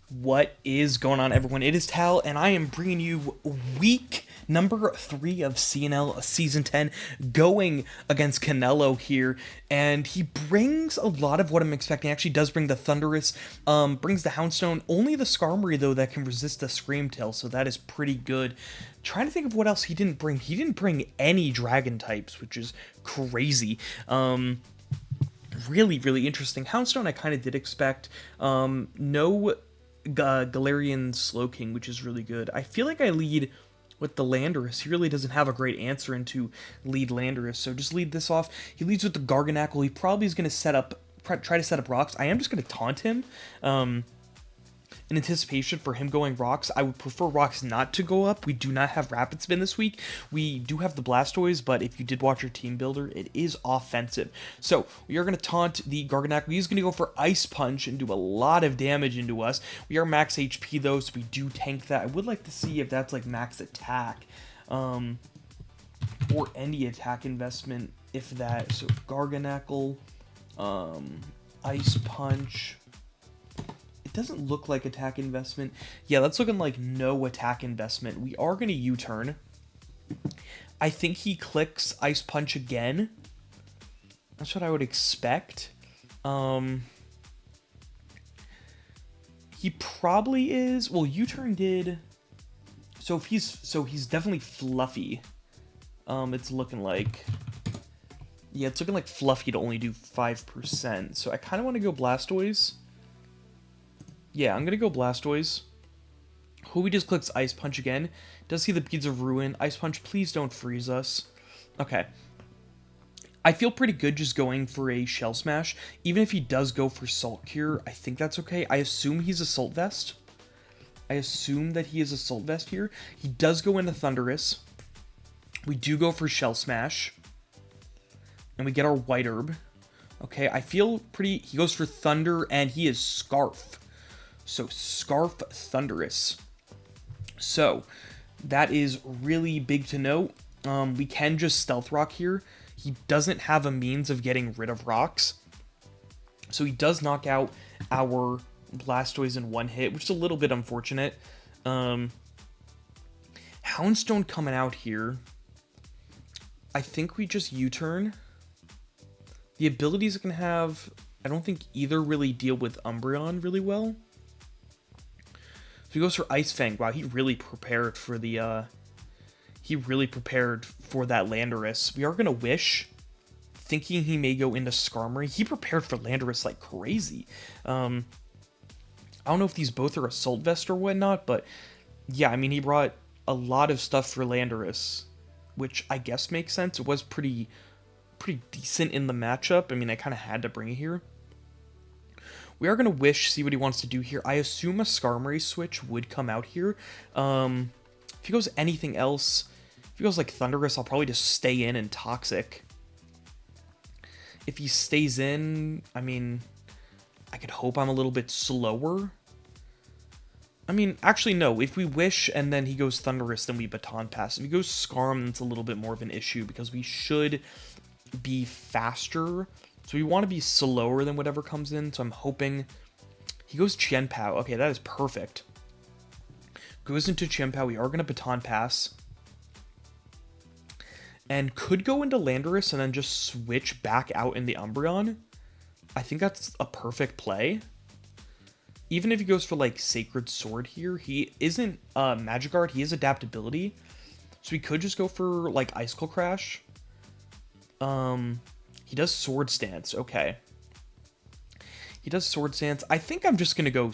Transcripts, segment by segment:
What is going on, everyone? It is Tal, and I am bringing you week number 3 of CNL Season 10, going against Canelo here, and he brings a lot of what I'm expecting. Actually does bring the Thunderous, brings the Houndstone, only the Skarmory, though, that can resist the Screamtail, so that is pretty good. Trying to think of what else he didn't bring. He didn't bring any Dragon types, which is crazy. Really interesting. Houndstone I kind of did expect. No Galarian Slowking, which is really good. I feel like I lead with the Landorus. He really doesn't have a great answer into lead Landorus, so just lead this off. He leads with the Garganacl. He probably is going to try to set up rocks. I am just going to taunt him. In anticipation for him going rocks. I would prefer rocks not to go up. We do not have Rapid Spin this week. We do have the Blastoise, but if you did watch your team builder, it is offensive. So we are going to taunt the Garganacl. He's going to go for Ice Punch and do a lot of damage into us. We are max HP though, so we do tank that. I would like to see if that's like max attack, or any attack investment if that. So Garganacl, Ice Punch. Doesn't look like attack investment. Yeah, that's looking like no attack investment. We are going to U-turn. I think he clicks Ice Punch again. That's what I would expect. He probably is. Well, U-turn did. So he's definitely fluffy. It's looking like. Yeah, it's looking like fluffy to only do 5%. So I kind of want to go Blastoise. Yeah, I'm going to go Blastoise. Hobi just clicks Ice Punch again. Does see the Beads of Ruin. Ice Punch, please don't freeze us. Okay. I feel pretty good just going for a Shell Smash. Even if he does go for Salt Cure, I think that's okay. I assume he's Assault Vest. I assume that he is Assault Vest here. He does go into Thunderous. We do go for Shell Smash. And we get our White Herb. Okay, I feel pretty... He goes for Thunder, and he is Scarf. So, Scarf Thunderous. So, that is really big to note. We can just Stealth Rock here. He doesn't have a means of getting rid of rocks. So, he does knock out our Blastoise in one hit, which is a little bit unfortunate. Houndstone coming out here. I think we just U-turn. The abilities it can have, I don't think either really deal with Umbreon really well. So he goes for Ice Fang. Wow, he really prepared for the, he really prepared for that Landorus. We are going to Wish, thinking he may go into Skarmory. He prepared for Landorus like crazy. I don't know if these both are Assault Vest or whatnot, but yeah, I mean, he brought a lot of stuff for Landorus, which I guess makes sense. It was pretty decent in the matchup. I mean, I kind of had to bring it here. We are going to Wish, see what he wants to do here. I assume a Skarmory switch would come out here. If he goes anything else, if he goes like Thunderous, I'll probably just stay in and Toxic. If he stays in, I mean, I could hope I'm a little bit slower. I mean, actually, no. If we Wish and then he goes Thunderous, then we Baton Pass. If he goes Skarm, it's a little bit more of an issue because we should be faster. So we want to be slower than whatever comes in. So I'm hoping he goes Chien-Pao. Okay, that is perfect. Goes into Chien-Pao. We are going to Baton Pass. And could go into Landorus and then just switch back out in the Umbreon. I think that's a perfect play. Even if he goes for like Sacred Sword here, he isn't Magikarp. He has adaptability. So we could just go for like Icicle Crash. He does Sword Stance. Okay. He does Sword Stance. I think I'm just going to go...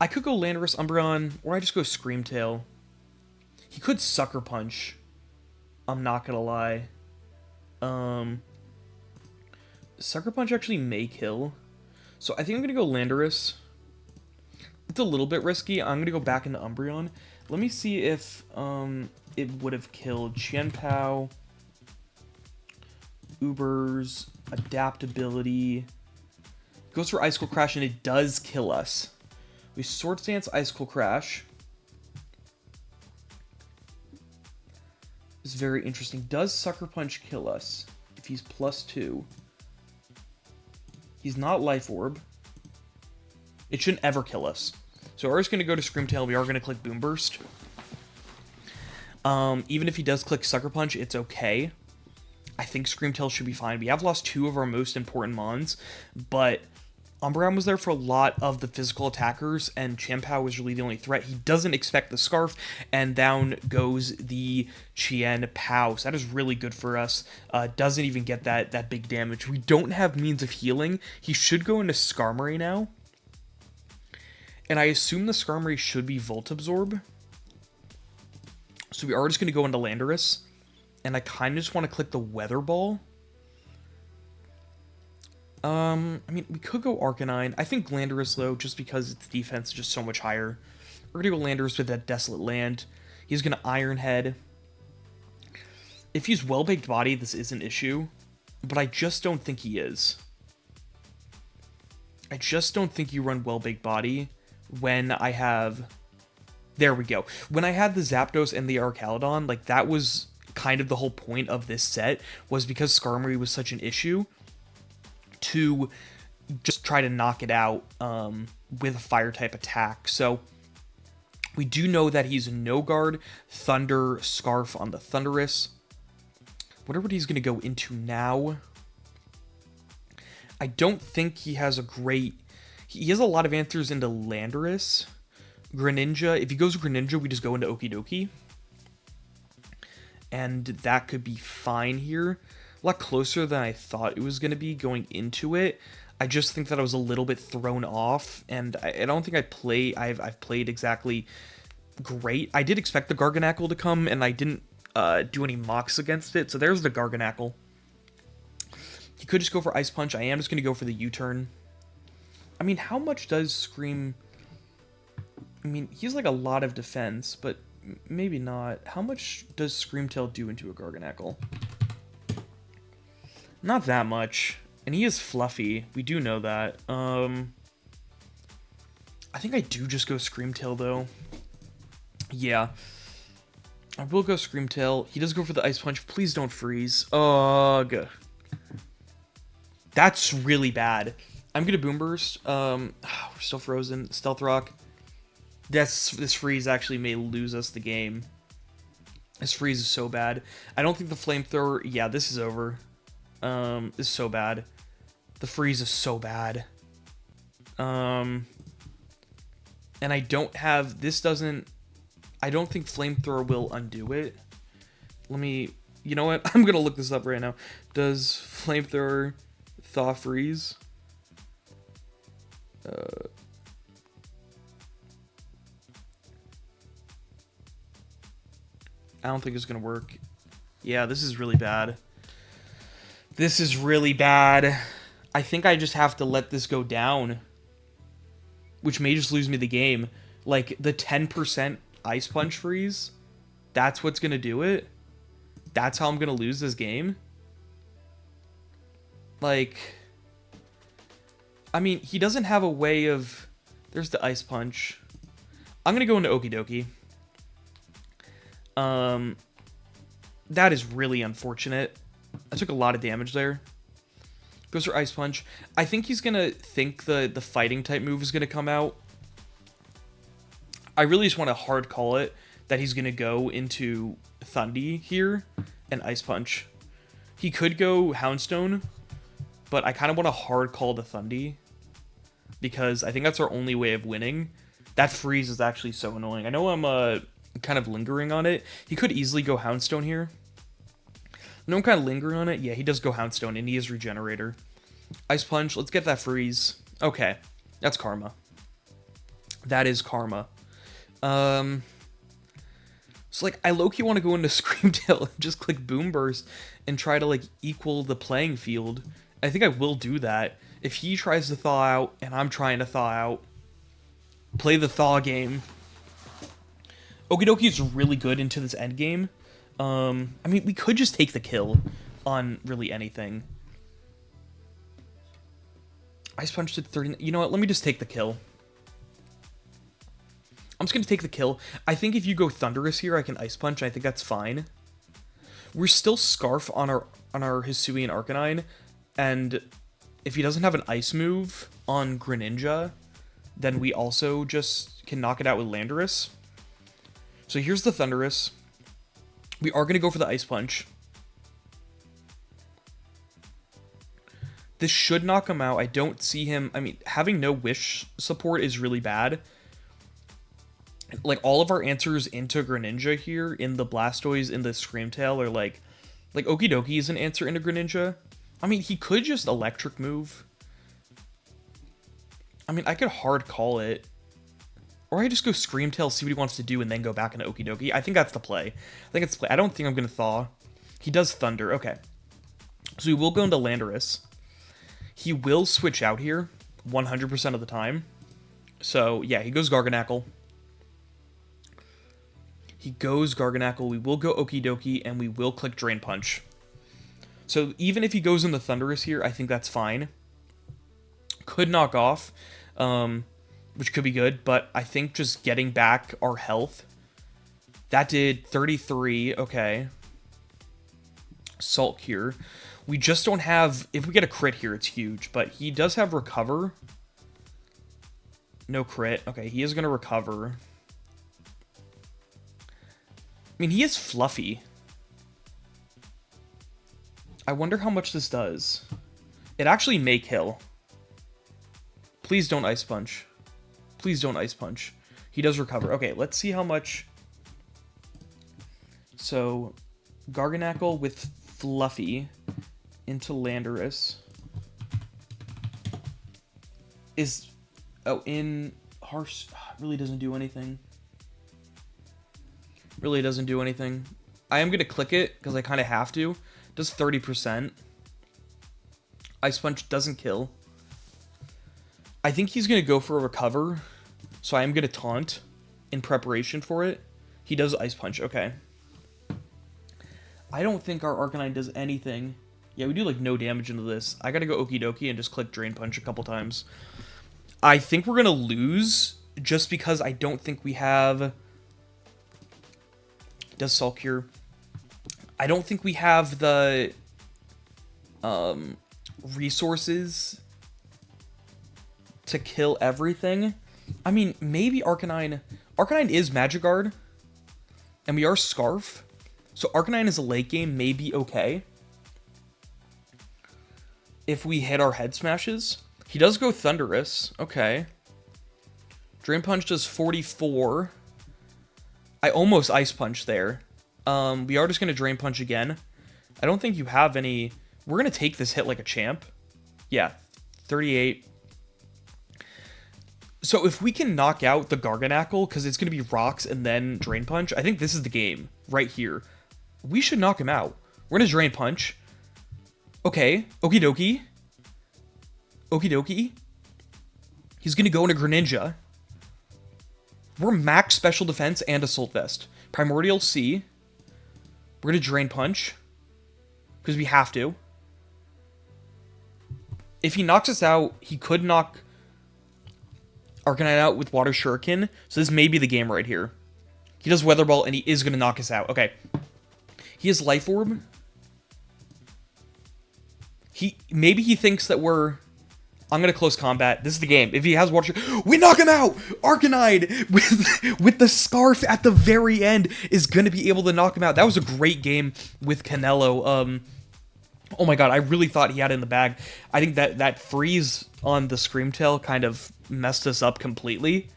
I could go Landorus, Umbreon, or I just go Screamtail. He could Sucker Punch. I'm not going to lie. Sucker Punch actually may kill. So I think I'm going to go Landorus. It's a little bit risky. I'm going to go back into Umbreon. Let me see if it would have killed Chien-Pao. Uber's adaptability goes for Icicle Crash, and it does kill us. We Sword Stance Icicle Crash. It's very interesting. Does Sucker Punch kill us if he's +2? He's not Life Orb. It shouldn't ever kill us. So we're just going to go to Screamtail. We are going to click Boom Burst. Even if he does click Sucker Punch, it's okay. I think Screamtail should be fine. We have lost 2 of our most important mons, but Umbreon was there for a lot of the physical attackers, and Chien-Pao was really the only threat. He doesn't expect the Scarf, and down goes the Chien-Pao. So that is really good for us. Doesn't even get that big damage. We don't have means of healing. He should go into Skarmory now. And I assume the Skarmory should be Volt Absorb. So we are just going to go into Landorus. And I kind of just want to click the Weather Ball. I mean, we could go Arcanine. I think Landorus, though, just because its defense is just so much higher. We're going to go Landorus with that Desolate Land. He's going to Iron Head. If he's Well-Baked Body, this is an issue. But I just don't think he is. I just don't think you run Well-Baked Body when I have... There we go. When I had the Zapdos and the Archaludon, like, that was kind of the whole point of this set, was because Skarmory was such an issue, to just try to knock it out with a Fire-type attack. So, we do know that he's No Guard, Thunder, Scarf on the Thundurus. Wonder what he's going to go into now. I don't think he has a great... He has a lot of answers into Landorus. Greninja, if he goes Greninja, we just go into Okidogi. And that could be fine here. A lot closer than I thought it was going to be going into it. I just think that I was a little bit thrown off, and I don't think I've played exactly great. I did expect the Garganacl to come, and I didn't do any mocks against it, so there's the Garganacl. He could just go for Ice Punch. I am just going to go for the U-turn. I mean, how much does Scream... I mean, he's like a lot of defense, but maybe not. How much does Screamtail do into a Garganacl? Not that much. And he is fluffy. We do know that. I think I do just go Screamtail, though. Yeah. I will go Screamtail. He does go for the Ice Punch. Please don't freeze. Ugh. That's really bad. I'm going to Boom Burst. We're still frozen. Stealth Rock. This freeze actually may lose us the game. This freeze is so bad. I don't think the Flamethrower... Yeah, this is over. This is so bad. The freeze is so bad. And I don't have... This doesn't... I don't think Flamethrower will undo it. Let me... You know what? I'm going to look this up right now. Does Flamethrower Thaw Freeze? I don't think it's going to work. Yeah, this is really bad. This is really bad. I think I just have to let this go down, which may just lose me the game. Like, the 10% Ice Punch freeze, that's what's going to do it? That's how I'm going to lose this game? Like, I mean, he doesn't have a way of... There's the Ice Punch. I'm going to go into Okidogi. That is really unfortunate. I took a lot of damage there. Goes for Ice Punch. I think he's gonna think the fighting type move is gonna come out. I really just want to hard call it that he's gonna go into Thundy here and Ice Punch. He could go Houndstone, but I kind of want to hard call the Thundy because I think that's our only way of winning. That freeze is actually so annoying. I know I'm kind of lingering on it. He could easily go Houndstone here. No, I'm kind of lingering on it. Yeah, he does go Houndstone, and he is Regenerator. Ice Punch. Let's get that freeze. Okay. That's Karma. That is Karma. So, like, I low-key want to go into Screamtail and just click Boom Burst and try to, like, equal the playing field. I think I will do that. If he tries to thaw out, and I'm trying to thaw out, play the thaw game. Okidogi is really good into this end game. I mean, we could just take the kill on really anything. Ice Punch did 30... You know what? Let me just take the kill. I'm just going to take the kill. I think if you go Thundurus here, I can Ice Punch. I think that's fine. We're still Scarf on our Hisuian Arcanine. And if he doesn't have an Ice move on Greninja, then we also just can knock it out with Landorus. So here's the Thundurus. We are going to go for the Ice Punch. This should knock him out. I don't see him... I mean, having no Wish support is really bad. Like, all of our answers into Greninja here, in the Blastoise, in the Screamtail, are like Okidogi is an answer into Greninja. I mean, he could just Electric move. I mean, I could hard call it. Or I just go Screamtail, see what he wants to do, and then go back into Okidogi. I think that's the play. I think it's the play. I don't think I'm going to Thaw. He does Thunder. Okay. So we will go into Landorus. He will switch out here 100% of the time. So, yeah, he goes Garganacl. He goes Garganacl. We will go Okidogi, and we will click Drain Punch. So, even if he goes in the Thundurus here, I think that's fine. Could knock off, which could be good, but I think just getting back our health. That did 33. Okay. Salt Cure. We just don't have... If we get a crit here, it's huge. But he does have Recover. No crit. Okay, he is going to Recover. I mean, he is Fluffy. I wonder how much this does. It actually may kill. Please don't Ice Punch. Please don't Ice Punch. He does Recover. Okay, let's see how much... So, Garganacl with Fluffy into Landorus is... Oh, in Harsh... Really doesn't do anything. Really doesn't do anything. I am going to click it, because I kind of have to. Does 30%. Ice Punch doesn't kill. I think he's going to go for a Recover, so I am going to Taunt in preparation for it. He does Ice Punch, okay. I don't think our Arcanine does anything. Yeah, we do, like, no damage into this. I gotta go Okidogi and just click Drain Punch a couple times. I think we're gonna lose just because I don't think we have... Does Salt Cure. I don't think we have the resources to kill everything. I mean, maybe Arcanine... Arcanine is Magikarp, and we are Scarf. So Arcanine is a late game, may be okay. If we hit our head smashes. He does go Thundurus. Okay. Drain Punch does 44. I almost Ice Punch there. We are just going to Drain Punch again. I don't think you have any... We're going to take this hit like a champ. Yeah. 38. So if we can knock out the Garganacl, because it's going to be Rocks and then Drain Punch, I think this is the game right here. We should knock him out. We're going to Drain Punch. Okay. Okidogi. Okidogi. He's going to go into Greninja. We're max Special Defense and Assault Vest. Primordial C. We're going to Drain Punch. Because we have to. If he knocks us out, he could knock Arcanine out with Water Shuriken. So this may be the game right here. He does Weather Ball, and he is going to knock us out. Okay. He has Life Orb. Maybe he thinks that we're... I'm going to close combat. This is the game. If he has Water... We knock him out! Arcanine, with the Scarf at the very end, is going to be able to knock him out. That was a great game with Canelo. Oh my god, I really thought he had it in the bag. I think that freeze on the Screamtail kind of messed us up completely.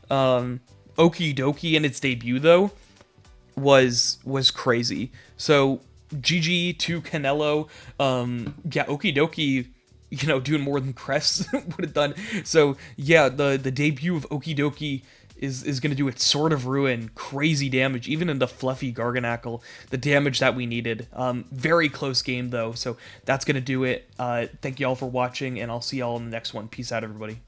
Okidogi in its debut, though, was crazy. So, GG to Canelo. Yeah, Okidogi... You know, doing more than Crest would have done. So, yeah, the debut of Okidogi is going to do its Sword of Ruin. Crazy damage, even in the fluffy Garganacl. The damage that we needed. Very close game, though. So, that's going to do it. Thank you all for watching, and I'll see y'all in the next one. Peace out, everybody.